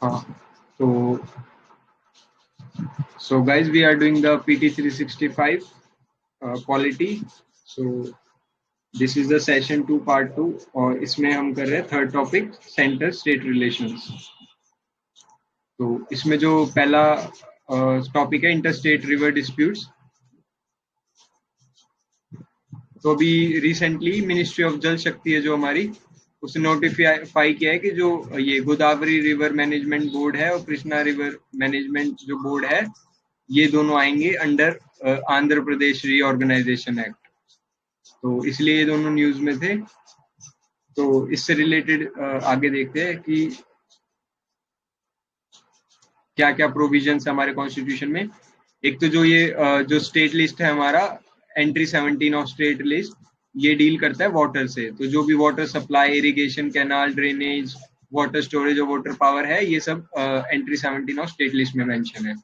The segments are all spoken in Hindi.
हाँ, तो so guys, we are doing the PT 365 quality. So this is the session 2 part 2 और इसमें हम कर रहे हैं third topic centre state relations. तो इसमें जो पहला टॉपिक है इंटर स्टेट रिवर डिस्प्यूट्स। तो अभी रिसेंटली मिनिस्ट्री ऑफ जल शक्ति है जो हमारी, उसने नोटिफाई किया है कि जो ये गोदावरी रिवर मैनेजमेंट बोर्ड है और कृष्णा रिवर मैनेजमेंट जो बोर्ड है, ये दोनों आएंगे under Andhra Pradesh reorganisation act. तो इसलिए ये दोनों न्यूज में थे। तो इससे रिलेटेड आगे देखते हैं कि क्या क्या प्रोविजंस है हमारे कॉन्स्टिट्यूशन में। एक तो जो ये जो स्टेट लिस्ट है हमारा, एंट्री 17 ऑफ स्टेट लिस्ट, ये डील करता है वाटर से। तो जो भी water supply, irrigation, canal, drainage, water storage और वाटर पावर है, ये सब एंट्री 17 ऑफ स्टेट लिस्ट में मेंशन है।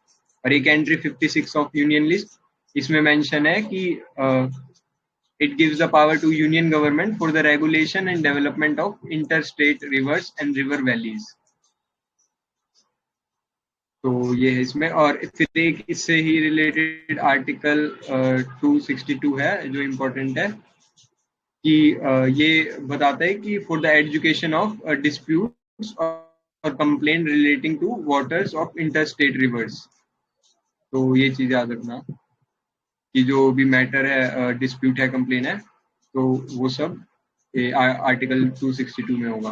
और एक एंट्री 56 ऑफ यूनियन लिस्ट, इसमें मेंशन है कि it gives the power to union government for the regulation and development of interstate rivers and river valleys। तो ये है इसमें। और फिर एक इससे ही रिलेटेड आर्टिकल 262 है जो इम्पोर्टेंट है कि ये बताता है कि for the education of disputes और complaint relating to waters of interstate rivers. तो ये चीज याद रखना कि जो भी मैटर है, डिस्प्यूट है, कंप्लेन है, तो वो सब आर्टिकल 262 में होगा।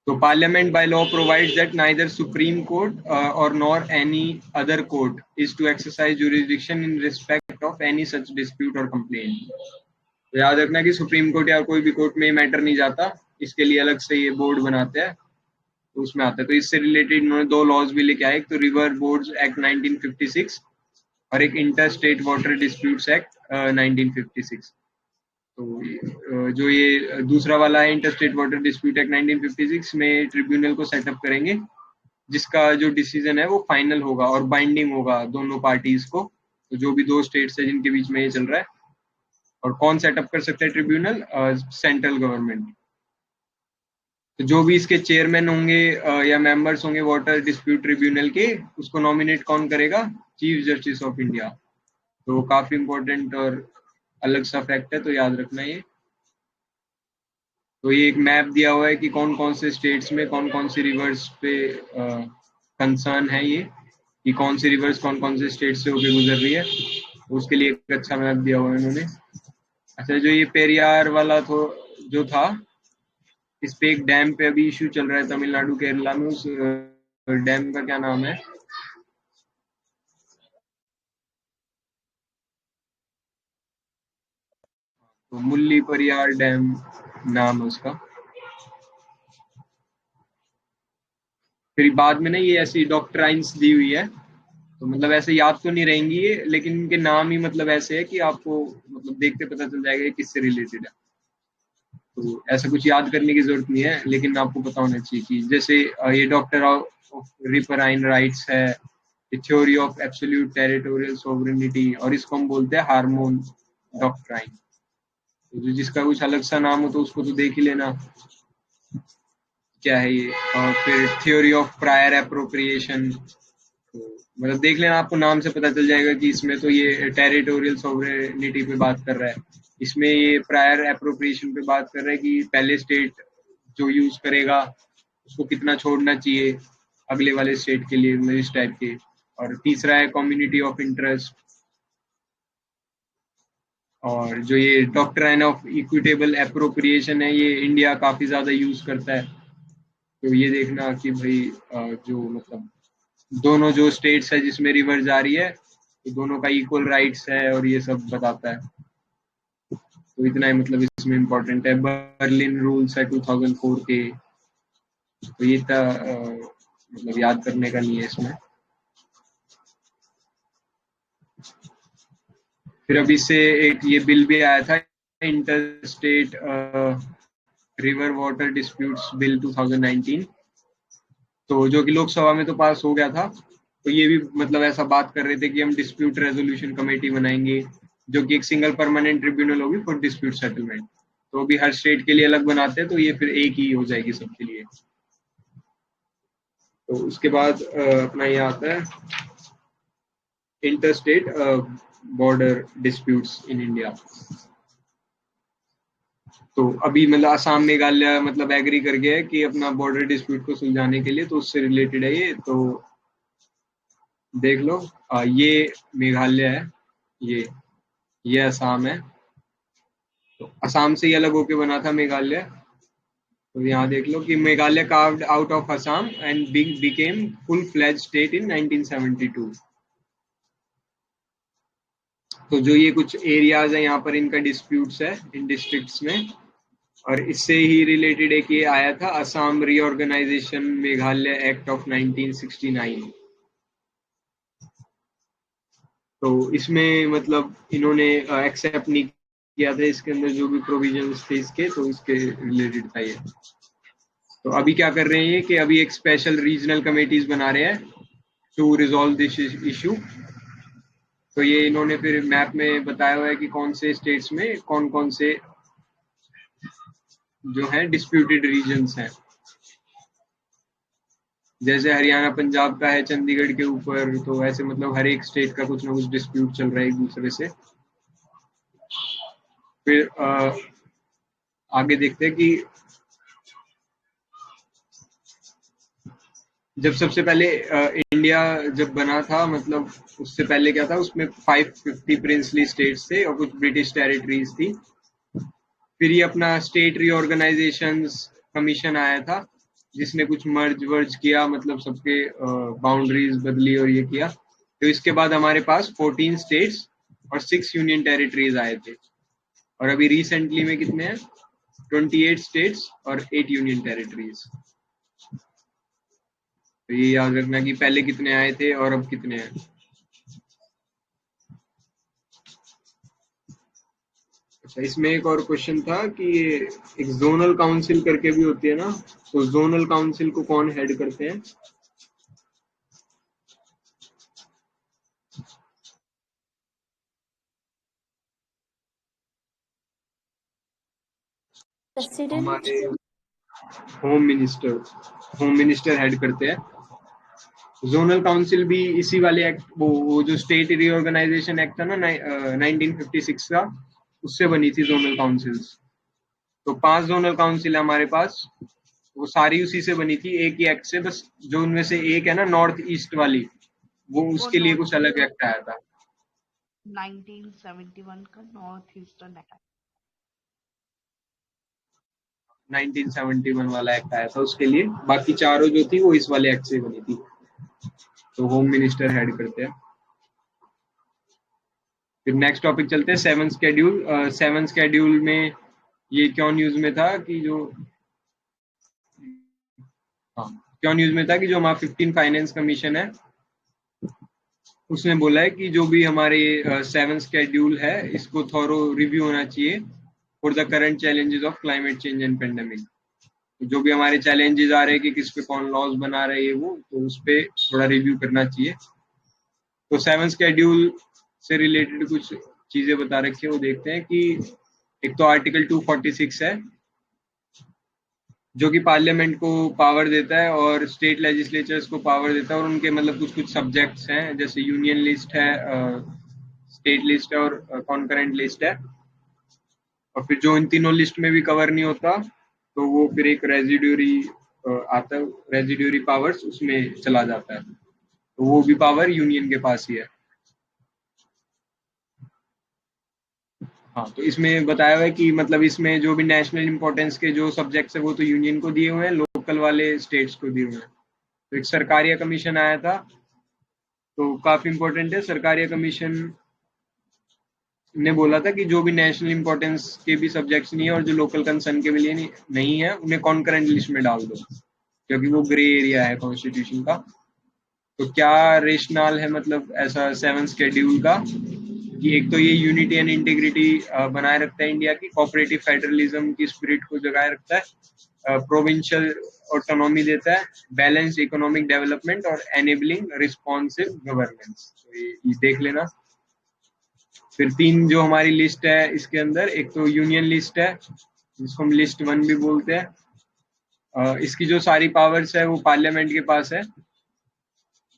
तो Parliament by law provides that neither Supreme Court और nor any other court is to exercise jurisdiction in respect of any such dispute और कंप्लेन। तो याद रखना कि सुप्रीम कोर्ट या कोई भी कोर्ट में मैटर नहीं जाता, इसके लिए अलग से ये बोर्ड बनाते हैं, तो उसमें आता है। तो इससे रिलेटेड इन्होंने दो लॉज भी लेके आए, एक तो रिवर बोर्ड्स एक्ट 1956 और एक inter state water disputes act 1956। तो जो ये दूसरा वाला है inter state water dispute act 1956 में ट्रिब्यूनल को सेटअप करेंगे जिसका जो डिसीजन है वो फाइनल होगा और बाइंडिंग होगा दोनों पार्टीज को। तो जो भी दो स्टेट्स है जिनके बीच में ये चल रहा है। और कौन सेटअप कर सकता है ट्रिब्यूनल? Central government. तो जो भी इसके चेयरमैन होंगे या मेंबर्स होंगे वाटर डिस्प्यूट ट्रिब्यूनल के, उसको नॉमिनेट कौन करेगा? Chief justice of India. तो काफी इंपॉर्टेंट और अलग सा फैक्ट है, तो याद रखना ये। तो ये एक मैप दिया हुआ है कि कौन कौन से स्टेट्स में कौन कौन सी रिवर्स पे कंसर्न है, ये कि कौन सी रिवर्स कौन कौन से स्टेट से होके गुजर रही है। उसके लिए एक अच्छा मैप दिया हुआ है इन्होंने। अच्छा, जो ये पेरियार वाला जो था, इस पे एक डैम पे अभी इश्यू चल रहा है तमिलनाडु केरला में। उस डैम का क्या नाम है? तो मुल्ली परियार डैम नाम है उसका। फिर बाद में ना ये ऐसी डॉक्ट्राइंस दी हुई है, तो मतलब ऐसे याद तो नहीं रहेंगी ये, लेकिन इनके नाम ही मतलब ऐसे है कि आपको मतलब देखते पता चल जाएगा किससे रिलेटेड है। तो ऐसा कुछ याद करने की जरूरत नहीं है, लेकिन आपको पता होना चाहिए कि जैसे ये डॉक्टर ऑफ रिपराइन राइट्स है, theory of absolute territorial sovereignty, और इसको हम बोलते हैं हार्मोन डॉक्ट्राइन। तो जो जिसका कुछ अलग सा नाम हो तो उसको तो देख ही लेना क्या है ये। और फिर थ्योरी ऑफ प्रायर एप्रोप्रिएशन, तो मतलब देख लेना, आपको नाम से पता चल जाएगा कि इसमें तो ये टेरिटोरियल सोवरेनिटी पे बात कर रहा है, इसमें ये प्रायर एप्रोप्रिएशन पे बात कर रहा है कि पहले स्टेट जो यूज करेगा उसको कितना छोड़ना चाहिए अगले वाले स्टेट के लिए, मतलब इस टाइप के। और तीसरा है कम्युनिटी ऑफ इंटरेस्ट। और जो ये डॉक्ट्राइन ऑफ इक्विटेबल एप्रोप्रिएशन है, ये इंडिया काफी ज्यादा यूज करता है। तो ये देखना कि भाई जो मतलब दोनों जो स्टेट्स है जिसमें रिवर जा रही है, तो दोनों का इक्वल राइट्स है और ये सब बताता है। तो इतना ही मतलब इसमें इम्पोर्टेंट है। बर्लिन रूल्स है 2004 के, तो ये था मतलब याद करने का नहीं है इसमें। फिर अभी से एक ये बिल भी आया था, inter state river water disputes bill 2019, तो जो कि लोकसभा में तो पास हो गया था। तो ये भी मतलब ऐसा बात कर रहे थे कि हम डिस्प्यूट रेजोल्यूशन कमेटी बनाएंगे जो कि एक सिंगल परमानेंट ट्रिब्यूनल होगी फॉर डिस्प्यूट सेटलमेंट। तो अभी हर स्टेट के लिए अलग बनाते हैं, तो ये फिर एक ही हो जाएगी सबके लिए। तो उसके बाद अपना ये आता है interstate border disputes in India. तो अभी मतलब असम मेघालय मतलब एग्री कर गया है कि अपना बॉर्डर डिस्प्यूट को सुलझाने के लिए, तो उससे रिलेटेड है ये। तो देख लो, ये मेघालय है, ये असम है। तो असम से ही अलग होके बना था मेघालय। तो यहाँ देख लो कि Meghalaya carved out of Assam and became full fledge state in 1972। तो जो ये कुछ एरियाज है यहाँ पर इनका डिस्प्यूट्स है इन डिस्ट्रिक्ट्स में, और इससे ही रिलेटेड एक ये आया था Assam reorganisation Meghalaya act of 1969। तो इसमें मतलब इन्होंने एक्सेप्ट नहीं किया था इसके अंदर जो भी प्रोविजंस थे इसके, तो इसके रिलेटेड था ये। तो अभी क्या कर रहे हैं कि अभी एक स्पेशल रीजनल कमेटीज बना रहे हैं टू रिजॉल्व दिस इशू। तो ये इन्होंने फिर मैप में बताया हुआ है कि कौन से स्टेट्स में कौन कौन से जो है डिस्प्यूटेड रीजन्स हैं। जैसे हरियाणा पंजाब का है चंडीगढ़ के ऊपर, तो ऐसे मतलब हर एक स्टेट का कुछ ना कुछ डिस्प्यूट चल रहा है एक दूसरे से। फिर आगे देखते हैं कि जब सबसे पहले इंडिया जब बना था, मतलब उससे पहले क्या था, उसमें 550 प्रिंसली स्टेट्स थे और कुछ ब्रिटिश टेरिटरीज थी। फिर ये अपना स्टेट रीऑर्गेनाइजेशन कमीशन आया था जिसने कुछ मर्ज वर्ज किया, मतलब सबके बाउंड्रीज बदली और ये किया। तो इसके बाद हमारे पास 14 स्टेट्स और 6 यूनियन टेरिटरीज आए थे। और अभी रिसेंटली में कितने हैं? 28 स्टेट्स और 8 यूनियन टेरिटरीज। तो ये याद रखना कि पहले कितने आए थे और अब कितने हैं। अच्छा, इसमें एक और क्वेश्चन था कि एक जोनल काउंसिल करके भी होती है ना, तो जोनल काउंसिल को कौन हेड करते हैं? प्रेसिडेंट, होम मिनिस्टर हेड करते हैं। जोनल काउंसिल भी इसी वाले एक्ट, वो जो स्टेट रीऑर्गेनाइजेशन एक्ट था ना 1956 का, उससे बनी थी जोनल काउंसिल्स। तो 5 जोनल काउंसिल है हमारे पास, वो सारी उसी से बनी थी, एक ही एक्ट से। बस जो उनमें से एक है ना नॉर्थ ईस्ट वाली, वो उसके लिए कुछ अलग एक्ट आया था। 1971 का नॉर्थ ईस्टर्न एक्ट। 1971 वाला एक्ट आया था उसके लिए, बाकी चारों जो थी वो इस वाले एक्ट से बनी थी। तो होम मिनिस्टर हेड करते हैं। फिर नेक्स्ट टॉपिक चलते हैं, सेवन स्केड्यूल। सेवन स्केड्यूल में ये क्यों न्यूज में था कि जो हाँ क्यों न्यूज में था कि जो हमारा 15 फाइनेंस कमीशन है उसने बोला है कि जो भी हमारे सेवन स्केड्यूल है इसको थॉरो रिव्यू होना चाहिए for the current challenges of climate change and pandemic. जो भी हमारे चैलेंजेस आ रहे हैं कि किस पे कौन लॉज बना रहे हैं वो, तो उस पे थोड़ा रिव्यू करना चाहिए। तो सेवन स्केड्यूल से रिलेटेड कुछ चीजें बता रखी है, वो देखते हैं कि एक तो आर्टिकल 246 है जो कि पार्लियामेंट को पावर देता है और स्टेट लेजिस्लेचर्स को पावर देता है, और उनके मतलब कुछ कुछ सब्जेक्ट्स हैं, जैसे यूनियन लिस्ट है, स्टेट लिस्ट है और कॉन्करेंट लिस्ट है। और फिर जो इन तीनों लिस्ट में भी कवर नहीं होता तो वो फिर एक रेजिड्यूरी आता है, रेजिड्यूरी पावर्स उसमें चला जाता है। तो वो भी पावर यूनियन के पास ही है। हाँ, तो इसमें बताया हुआ है कि मतलब इसमें जो भी नेशनल इंपॉर्टेंस के जो सब्जेक्ट्स है वो तो यूनियन को दिए हुए हैं, लोकल वाले स्टेट्स को दिए हुए हैं। तो एक सरकारिया कमीशन आया था, तो काफी इंपॉर्टेंट है। सरकारिया कमीशन ने बोला था कि जो भी नेशनल इंपॉर्टेंस के भी सब्जेक्ट्स नहीं है और जो लोकल कंसर्न के भी लिए नहीं है, उन्हें कॉन्करेंट लिस्ट में डाल दो, क्योंकि वो ग्रे एरिया है कॉन्स्टिट्यूशन का। तो क्या रेशनल है मतलब ऐसा सेवन शेड्यूल का कि एक तो ये यूनिटी एंड इंटीग्रिटी बनाए रखता है इंडिया की, कोऑपरेटिव फेडरलिज्म की स्पिरिट को जगाए रखता है, प्रोविंशियल ऑटोनॉमी देता है, बैलेंस्ड इकोनॉमिक डेवलपमेंट और एनेबलिंग रिस्पॉन्सिव गवर्नेंस। तो ये देख लेना। फिर 3 जो हमारी लिस्ट है इसके अंदर, एक तो यूनियन लिस्ट है जिसको हम लिस्ट 1 भी बोलते हैं। इसकी जो सारी पावर्स है वो पार्लियामेंट के पास है।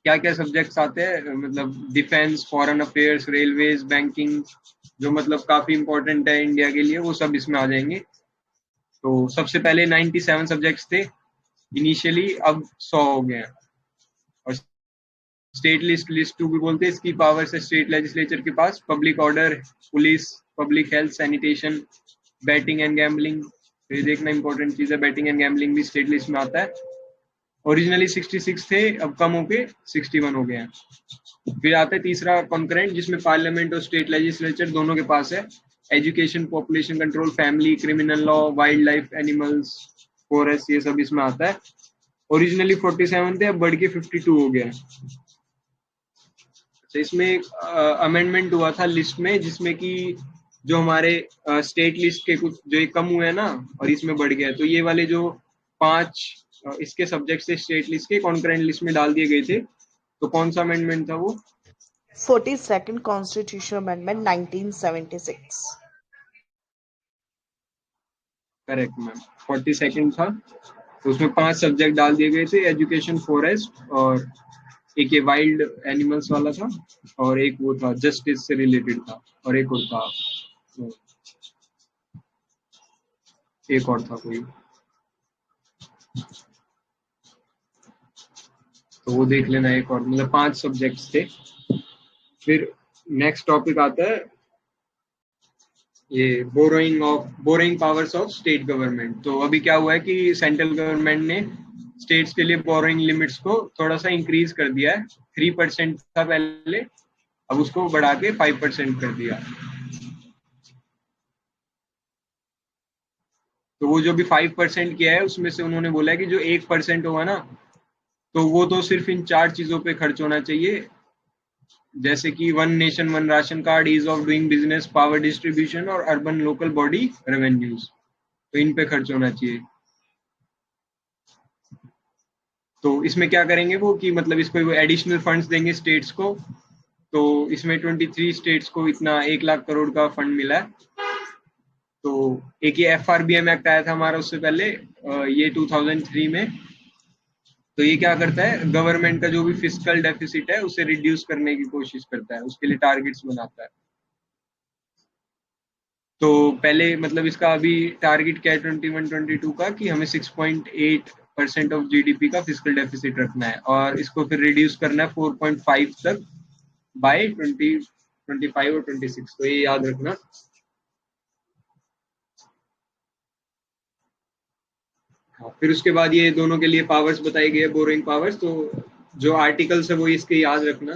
क्या क्या सब्जेक्ट्स आते हैं, मतलब defence, foreign affairs, railways, banking, जो मतलब काफी इंपॉर्टेंट है इंडिया के लिए, वो सब इसमें आ जाएंगे। तो सबसे पहले 97 सब्जेक्ट्स थे इनिशियली, अब 100 हो गए हैं। और स्टेट लिस्ट, लिस्ट टू भी बोलते हैं, इसकी पावर है स्टेट लेजिस्लेचर के पास। Public order, police, public health, sanitation, betting and gambling, ये देखना इंपॉर्टेंट चीज है, बैटिंग एंड गैम्बलिंग भी स्टेट लिस्ट में आता है। ओरिजिनली 66 थे, अब कम होके 61 हो गए हैं। फिर आता है तीसरा कॉन्करेंट, जिसमें पार्लियामेंट और स्टेट लेजिस्लेचर दोनों के पास है। Education, population control, family, criminal law, wild life, animals, forest, ये सब इसमें आता है। ओरिजिनली 47 थे, अब बढ़ के 52 हो गया। तो इसमें एक अमेंडमेंट हुआ था लिस्ट में, जिसमें कि जो हमारे स्टेट लिस्ट के कुछ जो कम हुए हैं ना, और इसमें बढ़ गया, तो ये वाले जो 5 इसके सब्जेक्ट थे स्टेट लिस्ट के, कॉन्करेंट लिस्ट में डाल दिए गए थे। तो कौन सा अमेंडमेंट था वो? 42nd Constitutional Amendment 1976। Correct ma'am, 42nd था। तो उसमें 5 सब्जेक्ट डाल दिए गए थे, एजुकेशन, फॉरेस्ट, और एक ये वाइल्ड एनिमल्स वाला था, और एक वो था जस्टिस से रिलेटेड था, और एक और था, एक और था कोई, तो वो देख लेना। एक और, मतलब 5 सब्जेक्ट्स थे। फिर नेक्स्ट टॉपिक आता है ये borrowing powers of state government. तो अभी क्या हुआ है कि सेंट्रल गवर्नमेंट ने स्टेट्स के लिए बोरोइंग लिमिट्स को थोड़ा सा इंक्रीज कर दिया है। 3% था पहले, अब उसको बढ़ा के 5% कर दिया। तो वो जो भी 5% किया है, उसमें से उन्होंने बोला है कि जो 1% होगा ना, तो वो तो सिर्फ इन 4 चीजों पे खर्च होना चाहिए, जैसे कि 1 nation 1 ration card, ease of doing business, power distribution, और अर्बन लोकल बॉडी रेवेन्यूज। तो इन पे खर्च होना चाहिए। तो इसमें क्या करेंगे वो, कि मतलब इसको वो एडिशनल फंड्स देंगे स्टेट्स को। तो इसमें 23 स्टेट्स को इतना 1 लाख करोड़ का फंड मिला है। तो एक ये FRBM एक्ट आया था हमारा उससे पहले, ये 2003 में। तो ये क्या करता है, गवर्नमेंट का जो भी फिस्कल डेफिसिट है उसे रिड्यूस करने की कोशिश करता है, उसके लिए टारगेट्स बनाता है। तो पहले मतलब इसका अभी टारगेट क्या है 21-22 का, कि हमें 6.8% ऑफ GDP का फिस्कल डेफिसिट रखना है, और इसको फिर रिड्यूस करना है 4.5 तक बाय 2025 और 26। तो ये याद रखना। हाँ, फिर उसके बाद ये दोनों के लिए पावर्स बताई गई है, बोरोइंग पावर्स। तो जो आर्टिकल्स है वो इसके याद रखना।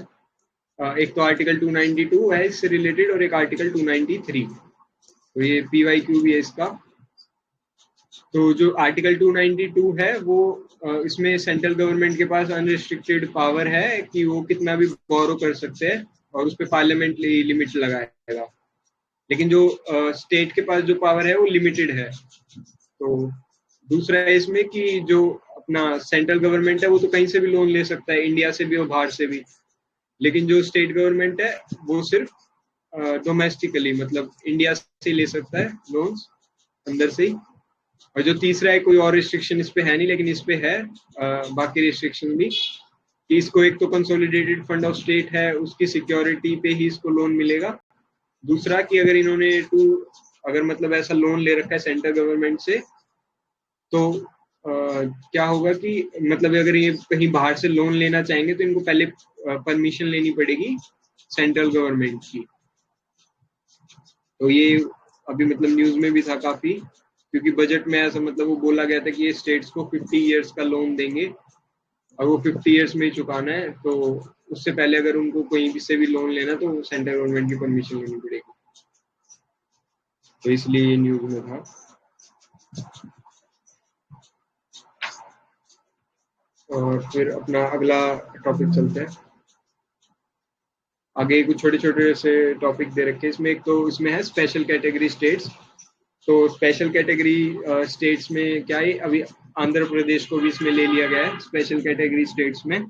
एक तो आर्टिकल 292 है इससे रिलेटेड, और एक आर्टिकल 293। तो ये PYQ भी है इसका। तो जो आर्टिकल 292 है वो इसमें सेंट्रल गवर्नमेंट के पास अनरिस्ट्रिक्टेड पावर है कि वो कितना भी बोरो कर सकते हैं, और उस पर पार्लियामेंट लिमिट लगाएगा। लेकिन जो स्टेट के पास जो पावर है वो लिमिटेड है। तो दूसरा है इसमें कि जो अपना सेंट्रल गवर्नमेंट है वो तो कहीं से भी लोन ले सकता है, इंडिया से भी और बाहर से भी। लेकिन जो स्टेट गवर्नमेंट है वो सिर्फ डोमेस्टिकली, मतलब इंडिया से ले सकता है लोन्स, अंदर से ही। और जो तीसरा है, कोई और रिस्ट्रिक्शन इस पे है नहीं, लेकिन इस पे है बाकी रिस्ट्रिक्शन भी, कि इसको एक तो कंसोलिडेटेड फंड ऑफ स्टेट है, उसकी सिक्योरिटी पे ही इसको लोन मिलेगा। दूसरा कि अगर इन्होंने अगर मतलब ऐसा लोन ले रखा है सेंट्रल गवर्नमेंट से, तो क्या होगा कि मतलब अगर ये कहीं बाहर से लोन लेना चाहेंगे तो इनको पहले परमिशन लेनी पड़ेगी सेंट्रल गवर्नमेंट की। तो ये अभी मतलब न्यूज में भी था काफी, क्योंकि बजट में ऐसा मतलब वो बोला गया था कि ये स्टेट्स को 50 इयर्स का लोन देंगे, और वो 50 इयर्स में ही चुकाना है। तो उससे पहले अगर उनको कहीं से भी लोन लेना तो सेंट्रल गवर्नमेंट की परमिशन लेनी पड़ेगी। तो इसलिए ये न्यूज में था। और फिर अपना अगला टॉपिक चलते हैं आगे। कुछ छोटे छोटे से टॉपिक दे रखे हैं इसमें। एक तो इसमें है स्पेशल कैटेगरी स्टेट्स। तो स्पेशल कैटेगरी स्टेट्स में क्या है, अभी आंध्र प्रदेश को भी इसमें ले लिया गया है स्पेशल कैटेगरी स्टेट्स में।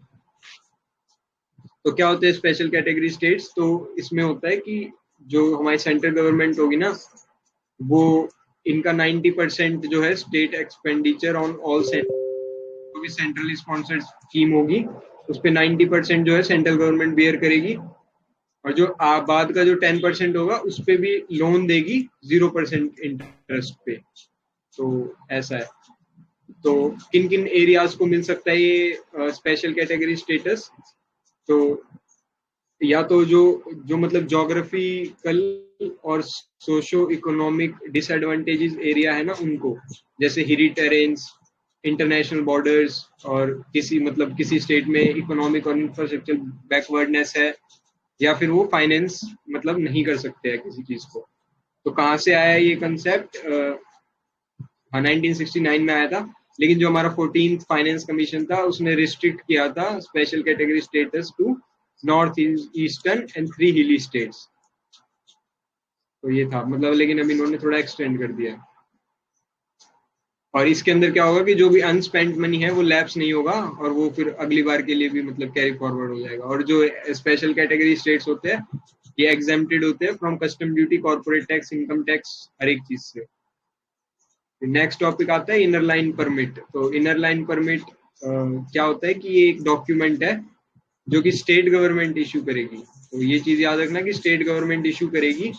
तो क्या होते हैं स्पेशल कैटेगरी स्टेट्स? तो इसमें होता है कि जो हमारी सेंट्रल गवर्नमेंट होगी ना, वो इनका 90% जो है state expenditure on all centrally sponsored scheme होगी, उस पे 90% जो है सेंट्रल गवर्नमेंट बियर करेगी, और जो बाद का जो 10% होगा उस पे भी लोन देगी 0% इंटरेस्ट पे। तो ऐसा है। तो किन किन एरियाज को मिल सकता है ये स्पेशल कैटेगरी स्टेटस? तो या तो जो मतलब जोग्राफिकल और सोशो इकोनॉमिक डिसएडवांटेजेस एरिया है ना उनको, जैसे हिली टेरेन्स, इंटरनेशनल बॉर्डर्स, और किसी स्टेट में इकोनॉमिक और इंफ्रास्ट्रक्चर बैकवर्डनेस है, या फिर वो फाइनेंस मतलब नहीं कर सकते हैं किसी चीज को। तो कहाँ से आया ये कंसेप्ट? 1969 में आया था, लेकिन जो हमारा 14th फाइनेंस कमीशन था उसने रिस्ट्रिक्ट किया था special category status to north eastern and 3 hilly states. तो ये था मतलब, लेकिन अब इन्होंने थोड़ा एक्सटेंड कर दिया। और इसके अंदर क्या होगा कि जो भी अनस्पेंट मनी है वो लैप्स नहीं होगा, और वो फिर अगली बार के लिए भी मतलब कैरी फॉरवर्ड हो जाएगा। और जो स्पेशल कैटेगरी स्टेट्स होते हैं ये एग्जेम्प्टेड होते हैं from custom duty, corporate tax, income tax, हर एक चीज से। नेक्स्ट टॉपिक आता है इनर लाइन परमिट। तो इनर लाइन परमिट क्या होता है कि ये एक डॉक्यूमेंट है जो कि स्टेट गवर्नमेंट इशू करेगी। तो ये चीज याद रखना कि स्टेट गवर्नमेंट इशू करेगी,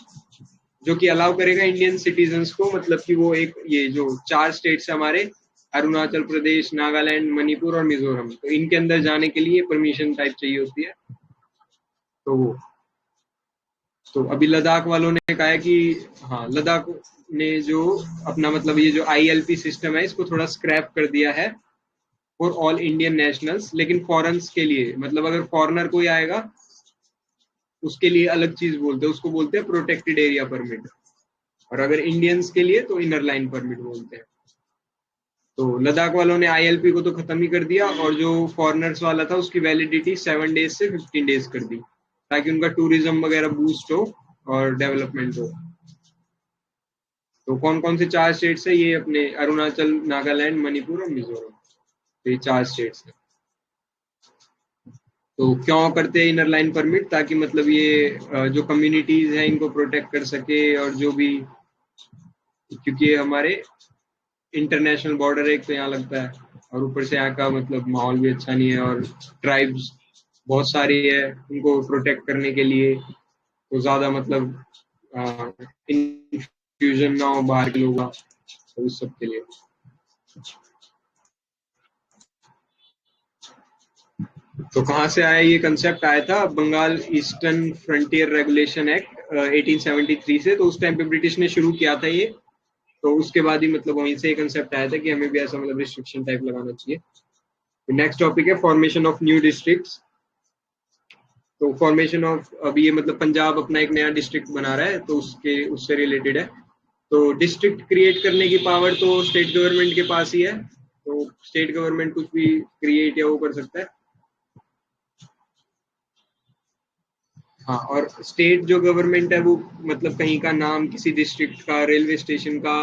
जो कि अलाउ करेगा इंडियन सिटीजन्स को, मतलब कि वो एक ये जो 4 स्टेट्स हमारे, अरुणाचल प्रदेश, नागालैंड, मणिपुर और मिजोरम, तो इनके अंदर जाने के लिए परमिशन टाइप चाहिए होती है। तो अभी लद्दाख वालों ने कहा है कि हाँ, लद्दाख ने जो अपना मतलब ये जो ILP सिस्टम है इसको थोड़ा स्क्रैप कर दिया है फॉर ऑल इंडियन नेशनल्स, लेकिन फॉरेन्स के लिए मतलब अगर फॉरेनर कोई आएगा उसके लिए अलग चीज बोलते हैं, उसको बोलते हैं प्रोटेक्टेड एरिया परमिट। और अगर इंडियंस के लिए तो इनर लाइन परमिट बोलते हैं। तो लद्दाख वालों ने ILP को तो खत्म ही कर दिया, और जो फॉरेनर्स वाला था उसकी वैलिडिटी 7 डेज से 15 डेज कर दी, ताकि उनका टूरिज्म वगैरह बूस्ट हो और डेवलपमेंट हो। तो कौन कौन से 4 स्टेट्स है ये? अपने अरुणाचल, नागालैंड, मणिपुर और मिजोरम, तो ये 4 स्टेट्स है। तो क्यों करते हैं इनर लाइन परमिट? ताकि मतलब ये जो कम्युनिटीज हैं इनको प्रोटेक्ट कर सके, और जो भी, क्योंकि ये हमारे इंटरनेशनल बॉर्डर एक तो यहाँ लगता है, और ऊपर से यहाँ का मतलब माहौल भी अच्छा नहीं है, और ट्राइब्स बहुत सारी है, उनको प्रोटेक्ट करने के लिए तो ज्यादा मतलब इंफ्यूजन ना हो बाहर के लोगों का, तो उस सब के लिए। तो कहाँ से आया ये कंसेप्ट? आया था Bengal eastern frontier regulation act 1873 से। तो उस टाइम पे ब्रिटिश ने शुरू किया था ये, तो उसके बाद ही मतलब वहीं से कंसेप्ट आया था कि हमें भी ऐसा मतलब रिस्ट्रिक्शन टाइप लगाना चाहिए। नेक्स्ट टॉपिक है फॉर्मेशन ऑफ न्यू डिस्ट्रिक्ट्स। तो फॉर्मेशन ऑफ, अभी ये मतलब पंजाब अपना एक नया डिस्ट्रिक्ट बना रहा है, तो उससे रिलेटेड है। तो डिस्ट्रिक्ट क्रिएट करने की पावर तो स्टेट गवर्नमेंट के पास ही है, तो स्टेट गवर्नमेंट कुछ भी क्रिएट या वो कर सकता है। हाँ, और स्टेट जो गवर्नमेंट है वो मतलब कहीं का नाम, किसी डिस्ट्रिक्ट का, रेलवे स्टेशन का,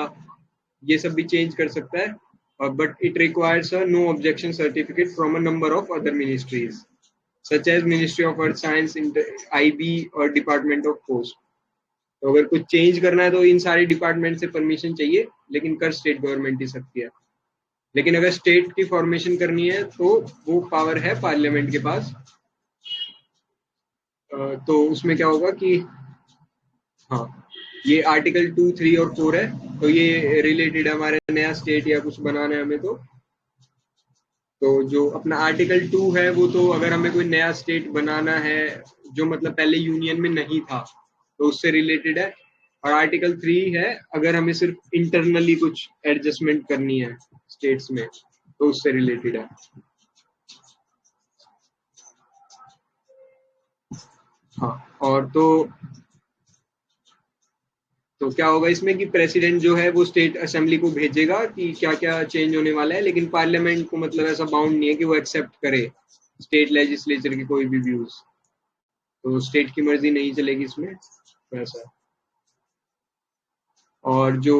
ये सब भी चेंज कर सकता है, और but it requires a no objection certificate from a number of other ministries such as ministry of earth science, IB और डिपार्टमेंट ऑफ पोस्ट। तो अगर कुछ चेंज करना है तो इन सारे डिपार्टमेंट से परमिशन चाहिए, लेकिन कर स्टेट गवर्नमेंट ही सकती है। लेकिन अगर स्टेट की फॉर्मेशन करनी है तो वो पावर है पार्लियामेंट के पास। तो उसमें क्या होगा कि हाँ, ये आर्टिकल 2, 3 और 4 है, तो ये रिलेटेड हमारे नया स्टेट या कुछ बनाना है हमें। तो जो अपना आर्टिकल 2 है वो तो अगर हमें कोई नया स्टेट बनाना है जो मतलब पहले यूनियन में नहीं था, तो उससे रिलेटेड है। और आर्टिकल 3 है अगर हमें सिर्फ इंटरनली कुछ एडजस्टमेंट करनी है स्टेट्स में, तो उससे रिलेटेड है। हाँ, और तो क्या होगा इसमें कि प्रेसिडेंट जो है वो स्टेट असेंबली को भेजेगा कि क्या क्या चेंज होने वाला है, लेकिन पार्लियामेंट को मतलब ऐसा बाउंड नहीं है कि वो एक्सेप्ट करे स्टेट लेजिस्लेचर की कोई भी व्यूज। तो स्टेट की मर्जी नहीं चलेगी इसमें, वैसा। और जो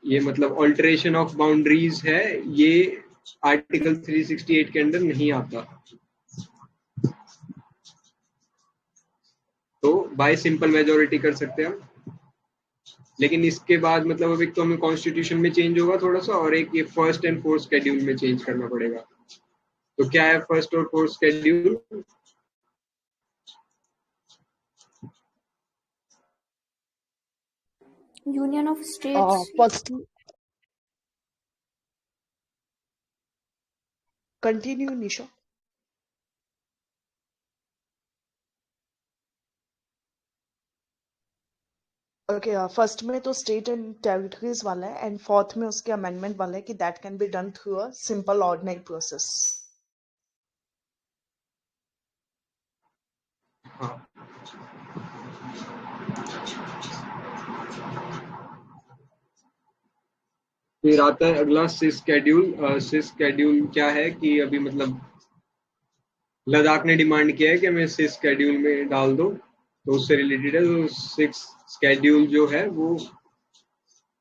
ये मतलब ऑल्टरेशन ऑफ बाउंड्रीज है, ये आर्टिकल 368 के अंदर नहीं आता। तो बाय सिंपल मेजोरिटी कर सकते हैं हम, लेकिन इसके बाद मतलब अब एक तो हमें कॉन्स्टिट्यूशन में चेंज होगा थोड़ा सा, और एक ये फर्स्ट एंड फोर्थ शेड्यूल में चेंज करना पड़ेगा। तो क्या है फर्स्ट और fourth schedule? Union of states. First continue Nisha. Okay, first में तो स्टेट एंड टेरिटरीज वाला है, एंड फोर्थ में उसके अमेंडमेंट वाला है कि that can be done through a simple ordinary process. हाँ, फिर आता है अगला सिस शेड्यूल। सिस शेड्यूल क्या है कि अभी मतलब लद्दाख ने डिमांड किया है कि हमें सिस शेड्यूल में डाल दो, तो उससे रिलेटेड है। तो सिक्स शेड्यूल जो है वो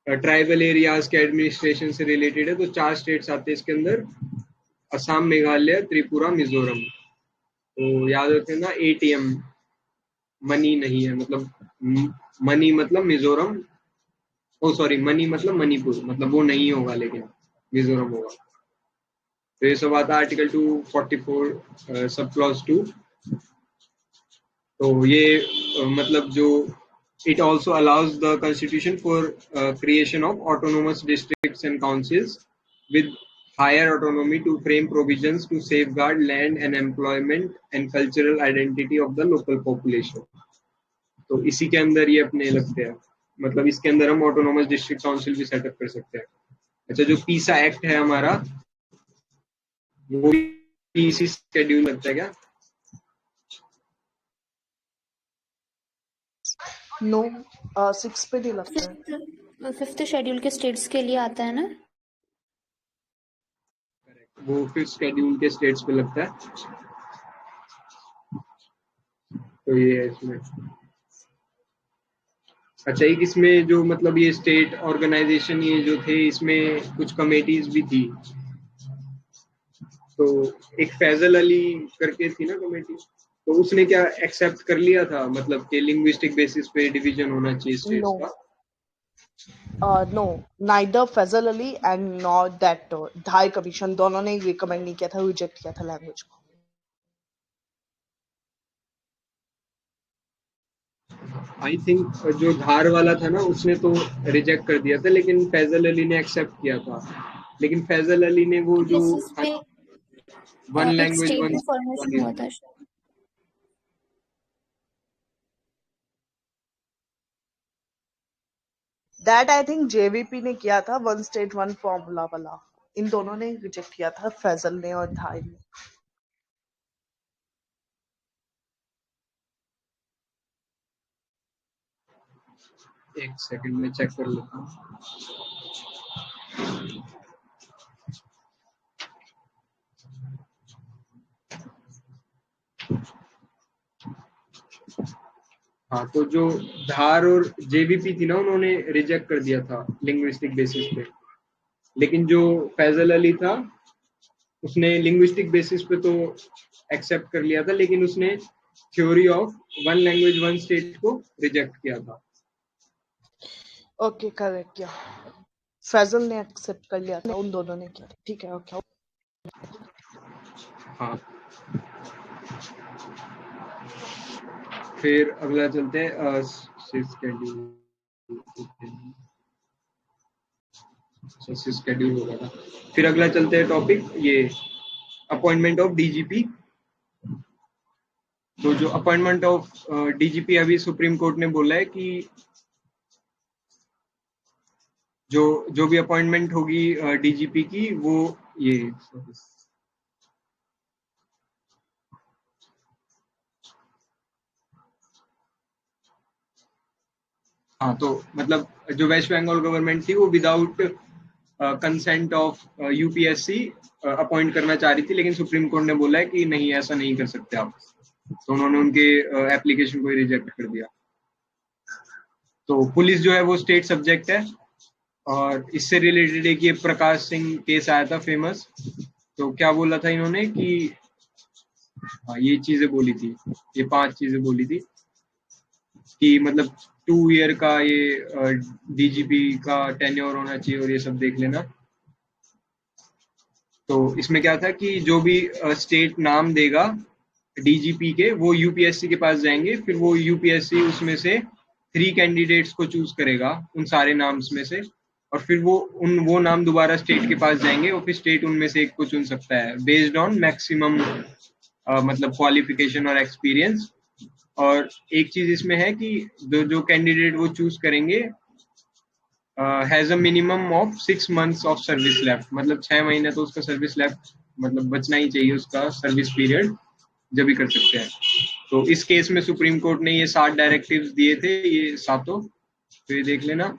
ट्राइबल एरियाज के एडमिनिस्ट्रेशन से रिलेटेड है। तो 4 स्टेट्स आते हैं इसके अंदर, असम, मेघालय, त्रिपुरा, मिजोरम। तो याद रखना एटीएम मनी नहीं है, मतलब मनी मतलब मिजोरम, ओ सॉरी मनी मतलब मणिपुर, मतलब वो नहीं होगा लेकिन मिजोरम होगा। तो ये सब आता है आर्टिकल 244 सब क्लॉज 2। तो ये मतलब जो it also allows the constitution for creation of autonomous districts and councils with higher autonomy to frame provisions to safeguard land and employment and cultural identity of the local population। तो इसी के अंदर ये अपने लगते हैं, मतलब इसके अंदर हम ऑटोनोमस डिस्ट्रिक्ट काउंसिल भी सेटअप कर सकते हैं। अच्छा, जो पीसा एक्ट है हमारा, वो भी इसी शेड्यूल लगता है क्या? नो, 6 पे नहीं लगता है। फिफ्थ शेड्यूल के स्टेट्स के लिए आता है ना। वो फिर शेड्यूल के स्टेट्स पे लगता है। तो ये है इसमें। अच्छा, एक इसमें जो मतलब ये स्टेट ऑर्गेनाइजेशन ये जो थे, इसमें कुछ कमेटीज भी थी। तो एक फैजल अली करके थी ना कमेटी, तो उसने क्या एक्सेप्ट कर लिया था, मतलब कि लिंग्विस्टिक बेसिस पे डिवीजन होना चाहिए स्टेट्स नो, का? No, neither Faizal Ali and not that Dhar commission, दोनों ने रिकमेंड नहीं किया था, रिजेक्ट किया था लैंग्वेज को। आई थिंक जो धार वाला था ना उसने तो रिजेक्ट कर दिया था, लेकिन फैजल अली ने एक्सेप्ट किया था। लेकिन फैजल अली ने वो जो बेसिस पे वन एक लैंग्वेज स्टेट वन में फॉर्मेशन हुआ था शायद। दैट आई थिंक जेवीपी ने किया था, वन स्टेट वन फॉर्मूला वाला। इन दोनों ने रिजेक्ट किया था, फैजल ने और धार ने। एक सेकंड में चेक कर लेता हूँ। हाँ, तो जो धार और जेवीपी थी ना, उन्होंने रिजेक्ट कर दिया था लिंग्विस्टिक बेसिस पे। लेकिन जो फैजल अली था उसने लिंग्विस्टिक बेसिस पे तो एक्सेप्ट कर लिया था, लेकिन उसने theory of one language one state को रिजेक्ट किया था। ओके, करेक्ट, या फैजल ने एक्सेप्ट कर लिया था, उन दोनों ने किया। ठीक है, ओके। हाँ, फिर अगला चलते हैं शेड्यूल होगा था। फिर अगला चलते हैं टॉपिक ये अपॉइंटमेंट ऑफ डीजीपी। तो जो अपॉइंटमेंट ऑफ डीजीपी, अभी सुप्रीम कोर्ट ने बोला है कि जो जो भी अपॉइंटमेंट होगी डीजीपी की, वो ये हाँ, तो मतलब जो वेस्ट बंगाल गवर्नमेंट थी वो without consent of UPSC appoint करना चाह रही थी, लेकिन सुप्रीम कोर्ट ने बोला है कि नहीं, ऐसा नहीं कर सकते आप। तो उन्होंने उनके एप्लीकेशन को ही रिजेक्ट कर दिया। तो पुलिस जो है वो स्टेट सब्जेक्ट है। और इससे रिलेटेड एक ये प्रकाश सिंह केस आया था फेमस। तो क्या बोला था इन्होंने कि हाँ, ये चीजें बोली थी, ये 5 चीजें बोली थी कि मतलब 2 ईयर का ये डीजीपी का टेन्योर होना चाहिए और ये सब देख लेना। तो इसमें क्या था कि जो भी स्टेट नाम देगा डीजीपी के, वो यूपीएससी के पास जाएंगे, फिर वो यूपीएससी उसमें से 3 कैंडिडेट्स को चूज करेगा उन सारे नाम्स में से, और फिर वो नाम दोबारा स्टेट के पास जाएंगे और फिर स्टेट उनमें से एक को चुन सकता है बेस्ड ऑन मैक्सिमम मतलब क्वालिफिकेशन और एक्सपीरियंस। और एक चीज इसमें है कि जो कैंडिडेट वो चूज करेंगे has a minimum of 6 months of service left, मतलब 6 महीने तो उसका सर्विस लेफ्ट मतलब बचना ही चाहिए उसका सर्विस पीरियड, जब भी कर सकते हैं। तो इस केस में सुप्रीम कोर्ट ने ये 7 डायरेक्टिव्स दिए थे, ये सातों, तो ये देख लेना।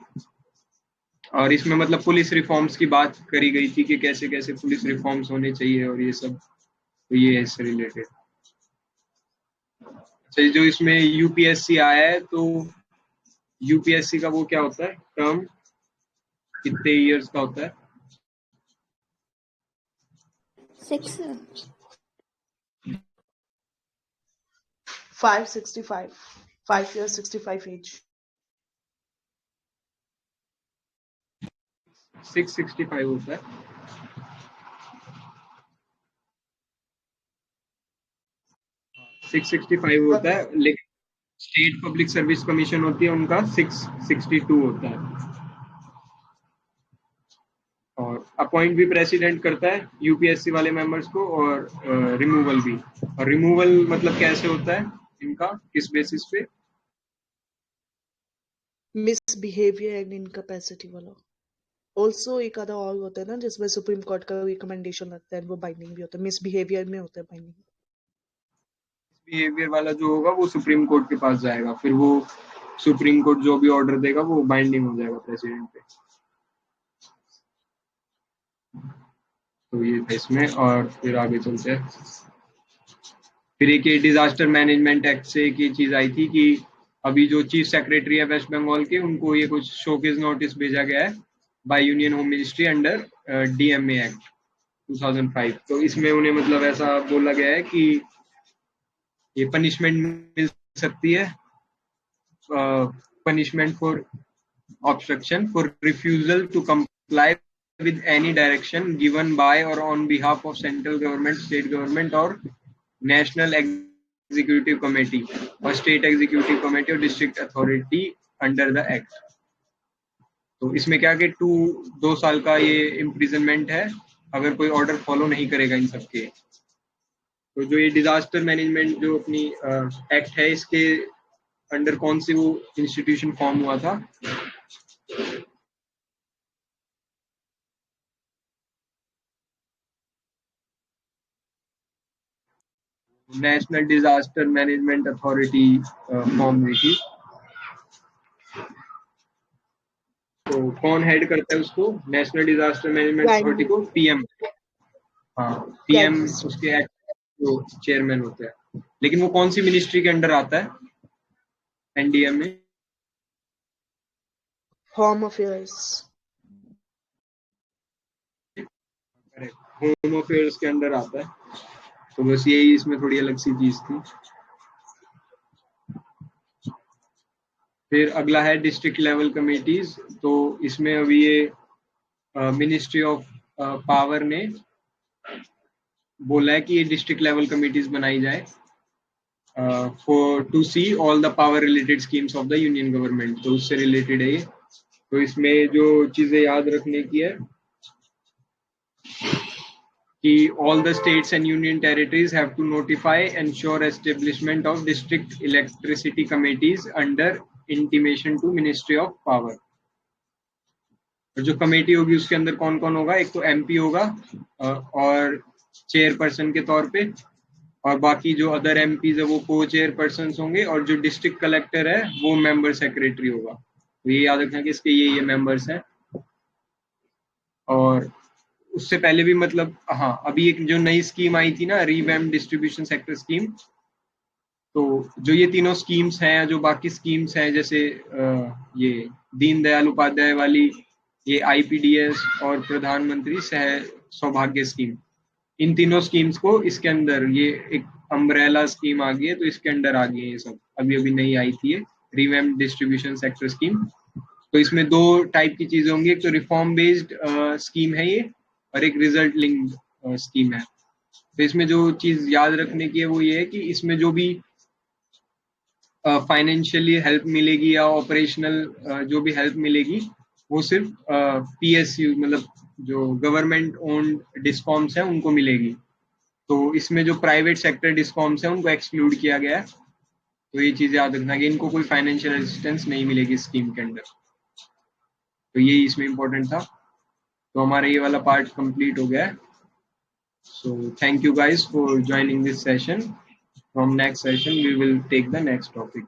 और इसमें मतलब पुलिस रिफॉर्म्स की बात करी गई थी कि कैसे कैसे पुलिस रिफॉर्म्स होने चाहिए और ये सब, तो ये है इससे रिलेटेड। अच्छा, जो इसमें यूपीएससी आया है, तो यूपीएससी का वो क्या होता है, टर्म कितने इयर्स का होता है? 6 565, 5 years, 65 age. 665 होता है। सिक्स 665 होता है, लेकिन स्टेट पब्लिक सर्विस कमीशन होती है उनका 662 होता है। और अपॉइंट भी प्रेसिडेंट करता है यूपीएससी वाले मेंबर्स को, और रिमूवल भी। और रिमूवल मतलब कैसे होता है इनका, किस बेसिस पे? मिसबिहेवियर एंड इनकैपेसिटी वाला। ऑल्सो एक आधा और होता है ना जिसमें सुप्रीम कोर्ट का रिकमेंडेशन लगता है, वो बाइंडिंग भी होता है, मिसबिहेवियर में होता है बाइंडिंग। बिहेवियर वाला जो होगा वो सुप्रीम कोर्ट के पास जाएगा, फिर वो सुप्रीम कोर्ट जो भी ऑर्डर देगा वो बाइंडिंग हो जाएगा प्रेसिडेंट पे। तो ये था इसमें, और फिर आगे चलते हैं। फिर एक ये डिजास्टर मैनेजमेंट एक्ट से एक ये चीज आई थी कि अभी जो चीफ सेक्रेटरी है वेस्ट बंगाल के, उनको ये कुछ शोकेस नोटिस भेजा गया है by union home ministry under DMA act 2005। तो इसमें उन्हें मतलब ऐसा बोला गया है कि ये पनिशमेंट मिल सकती है, punishment for obstruction for refusal to comply with any direction given by or on behalf of central government, state government or national executive committee or state executive committee or district authority under the act। तो इसमें क्या कि 2 साल का ये इम्प्रिजनमेंट है अगर कोई ऑर्डर फॉलो नहीं करेगा इन सबके। तो जो ये डिजास्टर मैनेजमेंट जो अपनी एक्ट है, इसके अंडर कौन सी वो इंस्टीट्यूशन फॉर्म हुआ था? National disaster management authority form हुई थी। तो कौन हेड करता है उसको, नेशनल डिजास्टर मैनेजमेंट अथॉरिटी को? पीएम। हाँ, पीएम उसके एक्ट जो चेयरमैन होते हैं। लेकिन वो कौन सी मिनिस्ट्री के अंडर आता है एनडीएम में? Home affairs. होम अफेयर्स के अंडर आता है। तो बस यही इसमें थोड़ी अलग सी चीज थी। फिर अगला है डिस्ट्रिक्ट लेवल कमेटीज। तो इसमें अभी ये मिनिस्ट्री ऑफ पावर ने बोला है कि ये डिस्ट्रिक्ट लेवल कमेटीज बनाई जाए for to see all the power related schemes of the union government. तो उससे रिलेटेड है ये। तो इसमें जो चीजें याद रखने की है कि all the states and union territories have to notify and ensure establishment of district electricity committees under intimation to Ministry of Power। जो कमेटी होगी उसके अंदर कौन कौन होगा? एक तो एमपी होगा और चेयरपर्सन के तौर पे, और बाकी जो अदर एमपीज है वो को चेयरपर्सन होंगे, और जो डिस्ट्रिक्ट कलेक्टर है वो मेंबर सेक्रेटरी होगा। तो ये याद रखना कि इसके ये मेंबर्स हैं। और उससे पहले भी मतलब हाँ, अभी एक जो नई स्कीम आई थी ना, रीवैम्प डिस्ट्रीब्यूशन सेक्टर स्कीम, तो जो ये तीनों स्कीम्स हैं, जो बाकी स्कीम्स हैं जैसे ये दीनदयाल उपाध्याय वाली, ये आईपीडीएस और प्रधानमंत्री सह सौभाग्य स्कीम, इन तीनों स्कीम्स को इसके अंदर ये एक अम्ब्रेला स्कीम आ गई है, तो इसके अंदर आ गई है ये सब। अभी अभी नई आई थी ये रीवैम्प डिस्ट्रीब्यूशन सेक्टर स्कीम। तो इसमें 2 टाइप की चीजें होंगी, एक तो रिफॉर्म बेस्ड स्कीम है ये, और एक रिजल्ट लिंक्ड स्कीम है। तो इसमें जो चीज याद रखने की है वो ये है कि इसमें जो भी फाइनेंशियली हेल्प मिलेगी या ऑपरेशनल जो भी हेल्प मिलेगी वो सिर्फ PSU मतलब जो गवर्नमेंट ओन्ड डिस्कॉम्स हैं उनको मिलेगी। तो इसमें जो प्राइवेट सेक्टर डिस्कॉम्स हैं उनको एक्सक्लूड किया गया है। तो ये चीज याद रखना कि इनको कोई फाइनेंशियल असिस्टेंस नहीं मिलेगी स्कीम के अंदर। तो यही इसमें इम्पोर्टेंट था। तो हमारा ये वाला पार्ट कंप्लीट हो गया है। So thank you guys for joining this session. From next session we will take the next topic.